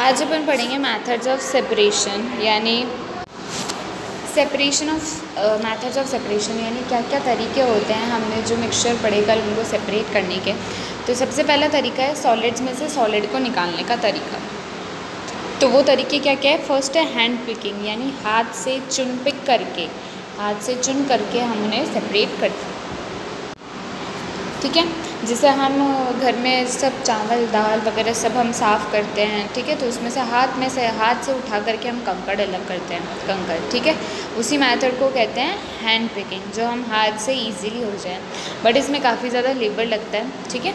आज अपन पढ़ेंगे methods of separation यानी मेथड्स ऑफ सेपरेशन यानी क्या क्या तरीके होते हैं। हमने जो मिक्सचर पढ़े कल उनको सेपरेट करने के। तो सबसे पहला तरीका है सॉलिड्स में से सॉलिड को निकालने का तरीका। तो वो तरीके क्या क्या है। फर्स्ट है हैंड पिकिंग यानी हाथ से चुन करके हम उन्हें सेपरेट करते हैं। ठीक है, जैसे हम घर में सब चावल दाल वगैरह सब हम साफ़ करते हैं। ठीक है, तो उसमें से हाथ से उठा करके हम कंकड़ अलग करते हैं ठीक है, उसी मेथड को कहते हैं हैंड पिकिंग, जो हम हाथ से इजीली हो जाए। बट इसमें काफ़ी ज़्यादा लेबर लगता है। ठीक है,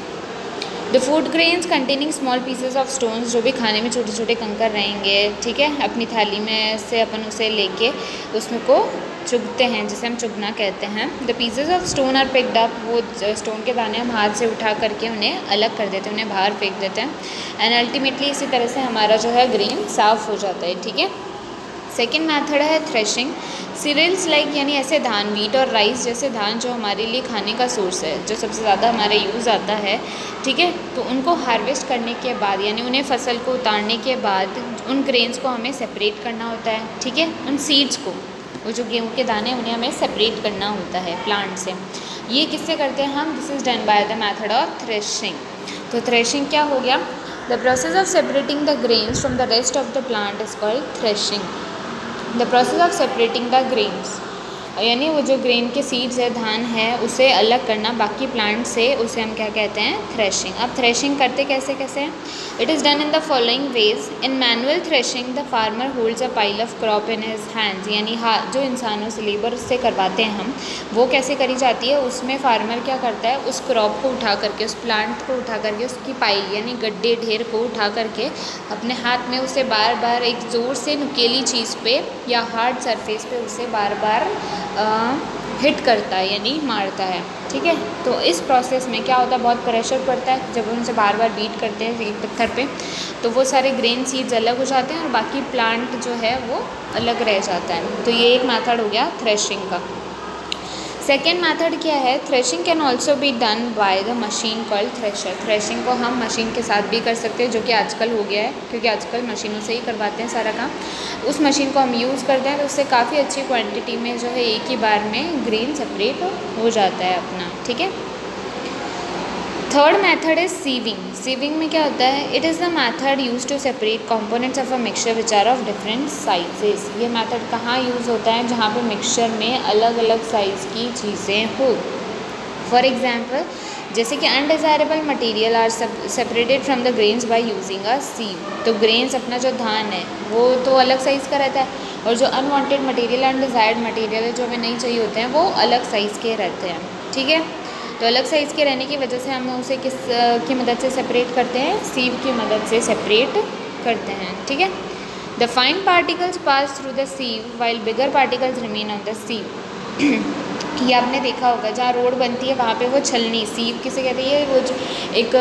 the food grains containing small pieces of stones, जो भी खाने में छोटे छोटे कंकर रहेंगे। ठीक है, अपनी थाली में से अपन उसे लेके उसमें को चुगते हैं, जिसे हम चुगना कहते हैं। The pieces of stone are picked up, वो स्टोन के दाने हम हाथ से उठा करके उन्हें अलग कर देते हैं, उन्हें बाहर फेंक देते हैं। एंड अल्टीमेटली इसी तरह से हमारा जो है ग्रेन साफ़ हो जाता है। ठीक है, सेकेंड मैथड है थ्रेशिंग। सीरियल्स लाइक यानी ऐसे धान, वीट और राइस जैसे धान जो हमारे लिए खाने का सोर्स है, जो सबसे ज़्यादा हमारे यूज़ आता है। ठीक है, तो उनको हार्वेस्ट करने के बाद यानी उन्हें फसल को उतारने के बाद उन ग्रेन्स को हमें सेपरेट करना होता है। ठीक है, उन सीड्स को, वो जो गेहूँ के दाने उन्हें हमें सेपरेट करना होता है प्लांट से। ये किससे करते हैं हम? This is done by the method of threshing. तो थ्रेशिंग क्या हो गया? The process of separating the grains from the rest of the plant is called threshing. The process of separating the grains यानी वो जो ग्रेन के seeds है, धान है, उसे अलग करना बाकी प्लांट से, उसे हम क्या कहते हैं? थ्रेशिंग। अब थ्रेशिंग करते कैसे हैं? It is done in the following veg. In manual threshing the farmer holds a pile of crop in his hands, यानी जो इंसानों से लेबर से करवाते हैं हम, वो कैसे करी जाती है? उसमें फार्मर क्या करता है? उस क्रॉप को उठा करके, उस प्लांट को उठा करके, उसकी पाइल यानी गड्ढे ढेर को उठा करके अपने हाथ में उसे बार बार एक ज़ोर से नुकीली चीज़ पे या हार्ड सरफेस पे उसे बार बार हिट करता है यानी मारता है। ठीक है, तो इस प्रोसेस में क्या होता है? बहुत प्रेशर पड़ता है। जब उनसे बार बार बीट करते हैं एक पत्थर पे, तो वो सारे ग्रेन सीड्स अलग हो जाते हैं और बाकी प्लांट जो है वो अलग रह जाता है। तो ये एक मेथड हो गया थ्रेशिंग का। सेकेंड मेथड क्या है? Threshing can also be done by the machine called thresher. Threshing को हम मशीन के साथ भी कर सकते हैं, जो कि आजकल हो गया है, क्योंकि आजकल मशीनों से ही करवाते हैं सारा काम। उस मशीन को हम यूज़ करते हैं, तो उससे काफ़ी अच्छी क्वांटिटी में जो है एक ही बार में ग्रेन सेपरेट हो जाता है अपना। ठीक है, थर्ड मेथड है सीविंग। सीविंग में क्या होता है? It is the method use to separate components of a mixture which are of different sizes. ये मेथड कहाँ यूज़ होता है? जहाँ पे मिक्सचर में अलग अलग साइज़ की चीज़ें हो। फॉर एग्जाम्पल, जैसे कि undesirable material are separated from the grains by using a sieve. तो ग्रेन्स अपना जो धान है वो तो अलग साइज़ का रहता है, और जो अनवांटेड मटेरियल, अनडिज़ायर्ड मटेरियल है, जो हमें नहीं चाहिए होते हैं, वो अलग साइज़ के रहते हैं। ठीक है, तो अलग साइज़ के रहने की वजह से हम उसे किस की मदद से सेपरेट करते हैं? सीव की मदद से सेपरेट करते हैं। ठीक है, the fine particles pass through the सीव while bigger particles remain on the सीव। ये आपने देखा होगा, जहाँ रोड बनती है वहाँ पे वो छलनी, सीव किसे कहते हैं? वो जो एक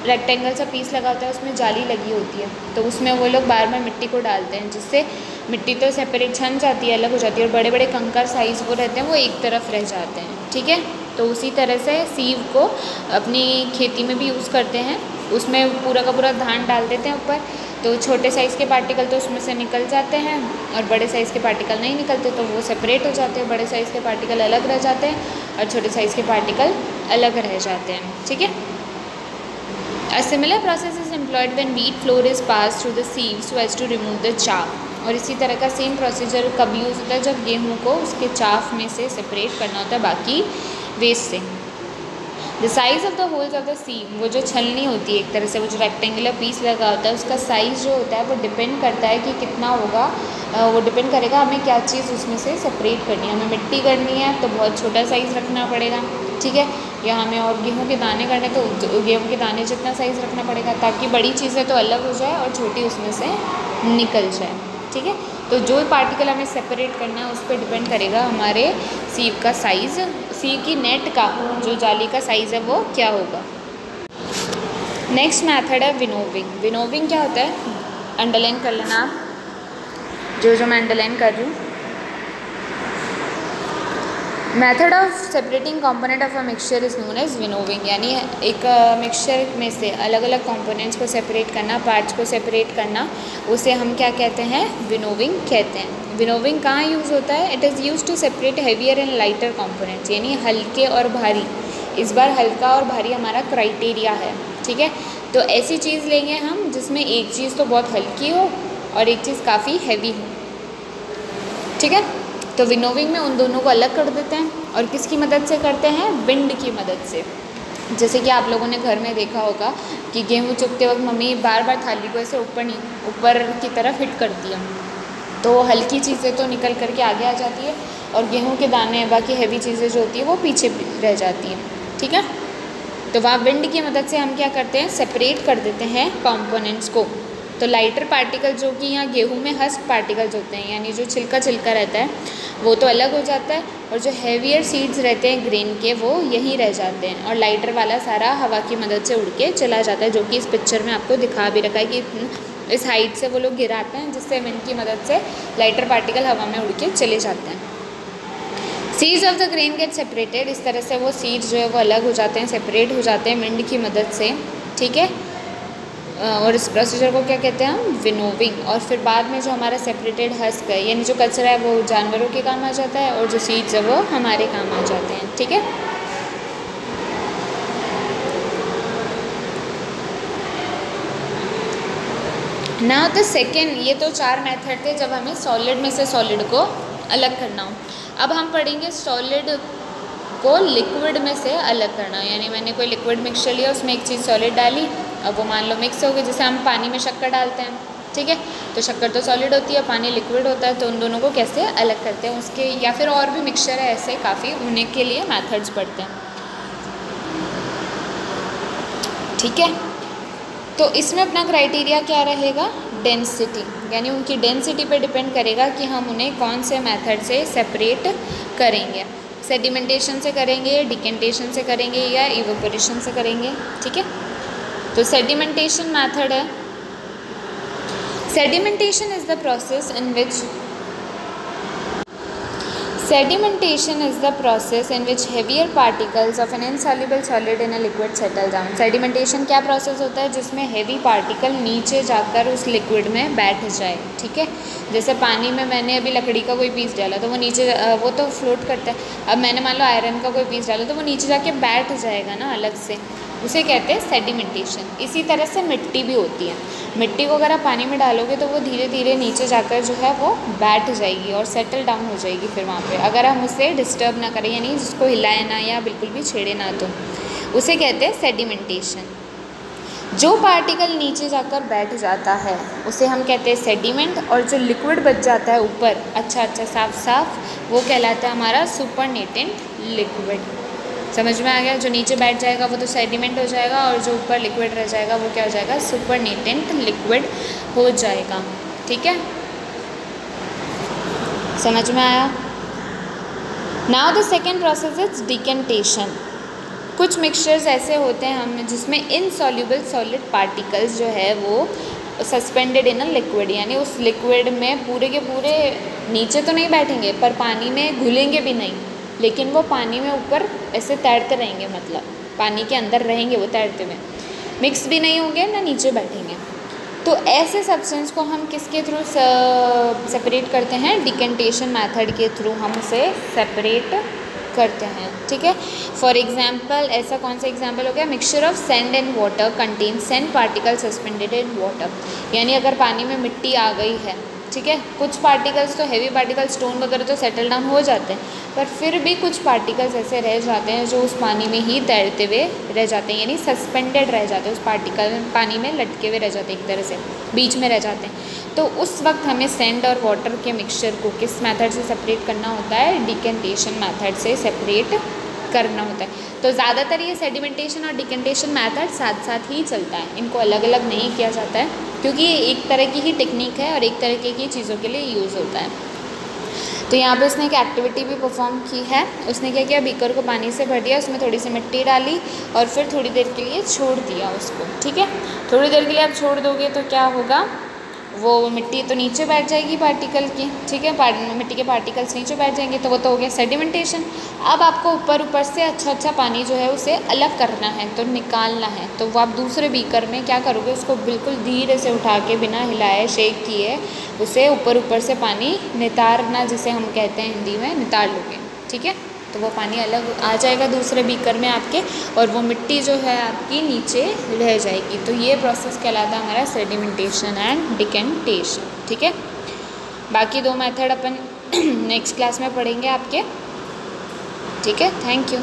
रेक्टेंगल सा पीस लगा होता है, उसमें जाली लगी होती है, तो उसमें वो लोग बार बार मिट्टी को डालते हैं, जिससे मिट्टी तो सेपरेट छन जाती है, अलग हो जाती है, और बड़े बड़े कंकर साइज़ वो रहते हैं, वो एक तरफ रह जाते हैं। ठीक है, तो उसी तरह से सीव को अपनी खेती में भी यूज़ करते हैं। उसमें पूरा का पूरा धान डाल देते हैं ऊपर, तो छोटे साइज़ के पार्टिकल तो उसमें से निकल जाते हैं, और बड़े साइज़ के पार्टिकल नहीं निकलते, तो वो सेपरेट हो जाते हैं। बड़े साइज़ के पार्टिकल अलग रह जाते हैं और छोटे साइज़ के पार्टिकल अलग रह जाते हैं। ठीक है, A similar process is employed when wheat flour is passed through the sieve so as to remove the chaff. और इसी तरह का सेम प्रोसीजर कब यूज़ होता है? जब गेहूँ को उसके चाफ में से सेपरेट करना होता है बाकी वेस्ट से। The size of the holes of the सीव, वो जो छलनी होती है एक तरह से, वो जो रेक्टेंगुलर पीस लगा होता है, उसका साइज़ जो होता है वो डिपेंड करता है कि कितना होगा। वो डिपेंड करेगा हमें क्या चीज़ उसमें से सेपरेट करनी है। हमें मिट्टी करनी है तो बहुत छोटा साइज़ रखना पड़ेगा। ठीक है, या हमें और गेहूँ के दाने करने तो गेहूँ के दाने जितना साइज़ रखना पड़ेगा, ताकि बड़ी चीज़ें तो अलग हो जाए और छोटी उसमें से निकल जाए। ठीक है, तो जो पार्टिकल हमें सेपरेट करना है उस पर डिपेंड करेगा हमारे सीव का साइज़, सीव की नेट का जो जाली का साइज़ है वो क्या होगा। नेक्स्ट मेथड है विनोविंग। विनोविंग क्या होता है? अंडरलाइन कर लेना आप, जो मैं अंडरलाइन कर रही हूँ। Method of separating component of a mixture is known as winnowing, यानी एक मिक्सचर में से अलग अलग कंपोनेंट्स को सेपरेट करना, पार्ट्स को सेपरेट करना, उसे हम क्या कहते हैं? विनोविंग कहते हैं। विनोविंग कहाँ यूज़ होता है? It is use to separate heavier and lighter components, यानी हल्के और भारी। इस बार हल्का और भारी हमारा क्राइटेरिया है, ठीक है। तो ऐसी चीज़ लेंगे हम जिसमें एक चीज़ तो बहुत हल्की हो और एक चीज़ काफ़ी हैवी हो, ठीक है। तो विनोविंग में उन दोनों को अलग कर देते हैं, और किसकी मदद से करते हैं? विंड की मदद से। जैसे कि आप लोगों ने घर में देखा होगा कि गेहूँ चुगते वक्त मम्मी बार बार थाली को ऐसे ऊपर की तरफ हिट करती है, तो हल्की चीज़ें तो निकल करके आगे आ जाती है और गेहूँ के दाने, बाकी हैवी चीज़ें जो होती है वो पीछे रह जाती हैं, ठीक है। तो वहाँ विंड की मदद से हम क्या करते हैं? सेपरेट कर देते हैं कंपोनेंट्स को। तो लाइटर पार्टिकल जो कि यहाँ गेहूँ में हस्क पार्टिकल्स होते हैं, यानी जो छिलका रहता है वो तो अलग हो जाता है, और जो हैवियर सीड्स रहते हैं ग्रेन के वो यहीं रह जाते हैं, और लाइटर वाला सारा हवा की मदद से उड़ के चला जाता है, जो कि इस पिक्चर में आपको दिखा भी रखा है कि इस हाइट से वो लोग गिराते हैं, जिससे विंड की मदद से लाइटर पार्टिकल हवा में उड़ के चले जाते हैं। Seeds of the grain get separated, इस तरह से वो सीड्स जो है वो अलग हो जाते हैं, सेपरेट हो जाते हैं विंड की मदद से, ठीक है। और इस प्रोसीजर को क्या कहते हैं हम? विनोविंग। और फिर बाद में जो हमारा सेपरेटेड हस्क है, यानी जो कचरा है वो जानवरों के काम आ जाता है, और जो सीड्स है वो हमारे काम आ जाते हैं, ठीक है। नाउ द सेकेंड, ये तो 4 मेथड थे जब हमें सॉलिड में से सॉलिड को अलग करना हो। अब हम पढ़ेंगे सॉलिड को लिक्विड में से अलग करना, यानी मैंने कोई लिक्विड मिक्सचर लिया, उसमें एक चीज़ सॉलिड डाली, अब वो मान लो मिक्स हो गई। जैसे हम पानी में शक्कर डालते हैं, ठीक है, तो शक्कर तो सॉलिड होती है, पानी लिक्विड होता है, तो उन दोनों को कैसे अलग करते हैं उसके, या फिर और भी मिक्सचर है ऐसे काफ़ी, उन्हीं के लिए मेथड्स पढ़ते हैं, ठीक है। तो इसमें अपना क्राइटेरिया क्या रहेगा? डेंसिटी, यानी उनकी डेंसिटी पे डिपेंड करेगा कि हम उन्हें कौन से मेथड से सेपरेट करेंगे। सेडिमेंटेशन से करेंगे, डिकेंटेशन से करेंगे, या इवेपोरेशन से करेंगे, ठीक है। तो सेडिमेंटेशन मेथड है। Sedimentation is the process in which heavier particles of an insoluble solid in a liquid settle down. Sedimentation क्या प्रोसेस होता है? जिसमें हैवी पार्टिकल नीचे जाकर उस लिक्विड में बैठ जाए, ठीक है। जैसे पानी में मैंने अभी लकड़ी का कोई पीस डाला तो वो नीचे, वो तो फ्लोट करता है, अब मैंने मान लो आयरन का कोई पीस डाला तो वो नीचे जाके बैठ जाएगा ना अलग से, उसे कहते हैं सेडिमेंटेशन। इसी तरह से मिट्टी भी होती है। मिट्टी को अगर आप पानी में डालोगे तो वो धीरे धीरे नीचे जाकर जो है वो बैठ जाएगी और सेटल डाउन हो जाएगी फिर वहाँ पे, अगर हम उसे डिस्टर्ब ना करें, यानी जिसको हिलाए ना या बिल्कुल भी छेड़े ना, तो उसे कहते हैं सेडिमेंटेशन। जो पार्टिकल नीचे जाकर बैठ जाता है उसे हम कहते हैं सेडिमेंट, और जो लिक्विड बच जाता है ऊपर अच्छा साफ साफ, वो कहलाता है हमारा सुपरनेटेंट लिक्विड। समझ में आ गया? जो नीचे बैठ जाएगा वो तो सेडिमेंट हो जाएगा, और जो ऊपर लिक्विड रह जाएगा वो क्या हो जाएगा? सुपरनेटेंट लिक्विड हो जाएगा, ठीक है। समझ में आया? Now the second process is decantation. कुछ मिक्सचर्स ऐसे होते हैं हम जिसमें इनसॉल्युबल सॉलिड पार्टिकल्स जो है वो सस्पेंडेड इन अ लिक्विड, यानी उस लिक्विड में पूरे के पूरे नीचे तो नहीं बैठेंगे पर पानी में घुलेंगे भी नहीं, लेकिन वो पानी में ऊपर ऐसे तैरते रहेंगे, मतलब पानी के अंदर रहेंगे वो तैरते हुए, मिक्स भी नहीं होंगे ना नीचे बैठेंगे। तो ऐसे सब्सटेंस को हम किसके थ्रू सेपरेट करते हैं? डिकेंटेशन मेथड के थ्रू हम उसे सेपरेट करते हैं, ठीक है। फॉर एग्जाम्पल, ऐसा कौन सा एग्जाम्पल हो गया? Mixture of sand and water contain sand particle suspended in water, यानी अगर पानी में मिट्टी आ गई है, ठीक है, कुछ पार्टिकल्स तो हैवी पार्टिकल्स स्टोन वगैरह तो सेटल डाउन हो जाते हैं, पर फिर भी कुछ पार्टिकल्स ऐसे रह जाते हैं जो उस पानी में ही तैरते हुए रह जाते हैं, यानी सस्पेंडेड रह जाते हैं, उस पार्टिकल पानी में लटके हुए रह जाते हैं, एक तरह से बीच में रह जाते हैं। तो उस वक्त हमें सैंड और वाटर के मिक्सचर को किस मेथड से सेपरेट करना होता है? डिकेंटेशन मेथड से सेपरेट करना होता है। तो ज़्यादातर ये सेडिमेंटेशन और डिकेंटेशन मेथड साथ साथ ही चलता है, इनको अलग अलग नहीं किया जाता है, क्योंकि ये एक तरह की ही टेक्निक है और एक तरह की चीज़ों के लिए यूज़ होता है। तो यहाँ पे उसने एक एक्टिविटी भी परफॉर्म की है। उसने क्या किया? बीकर को पानी से भर दिया, उसमें थोड़ी सी मिट्टी डाली और फिर थोड़ी देर के लिए छोड़ दिया उसको, ठीक है। थोड़ी देर के लिए आप छोड़ दोगे तो क्या होगा? वो मिट्टी तो नीचे बैठ जाएगी पार्टिकल की, ठीक है, मिट्टी के पार्टिकल्स नीचे बैठ जाएंगे, तो वो तो हो गया सेडिमेंटेशन। अब आपको ऊपर से अच्छा पानी जो है उसे अलग करना है, तो निकालना है। तो वो आप दूसरे बीकर में क्या करोगे, उसको बिल्कुल धीरे से उठा के बिना हिलाए शेक किए उसे ऊपर से पानी नितारना, जिसे हम कहते हैं हिंदी में, नितार लोगे, ठीक है। तो वो पानी अलग आ जाएगा दूसरे बीकर में आपके, और वो मिट्टी जो है आपकी नीचे रह जाएगी। तो ये प्रोसेस कहलाता है हमारा सेडिमेंटेशन एंड डिकेंटेशन, ठीक है। बाकी 2 मेथड अपन नेक्स्ट क्लास में पढ़ेंगे आपके, ठीक है। Thank you.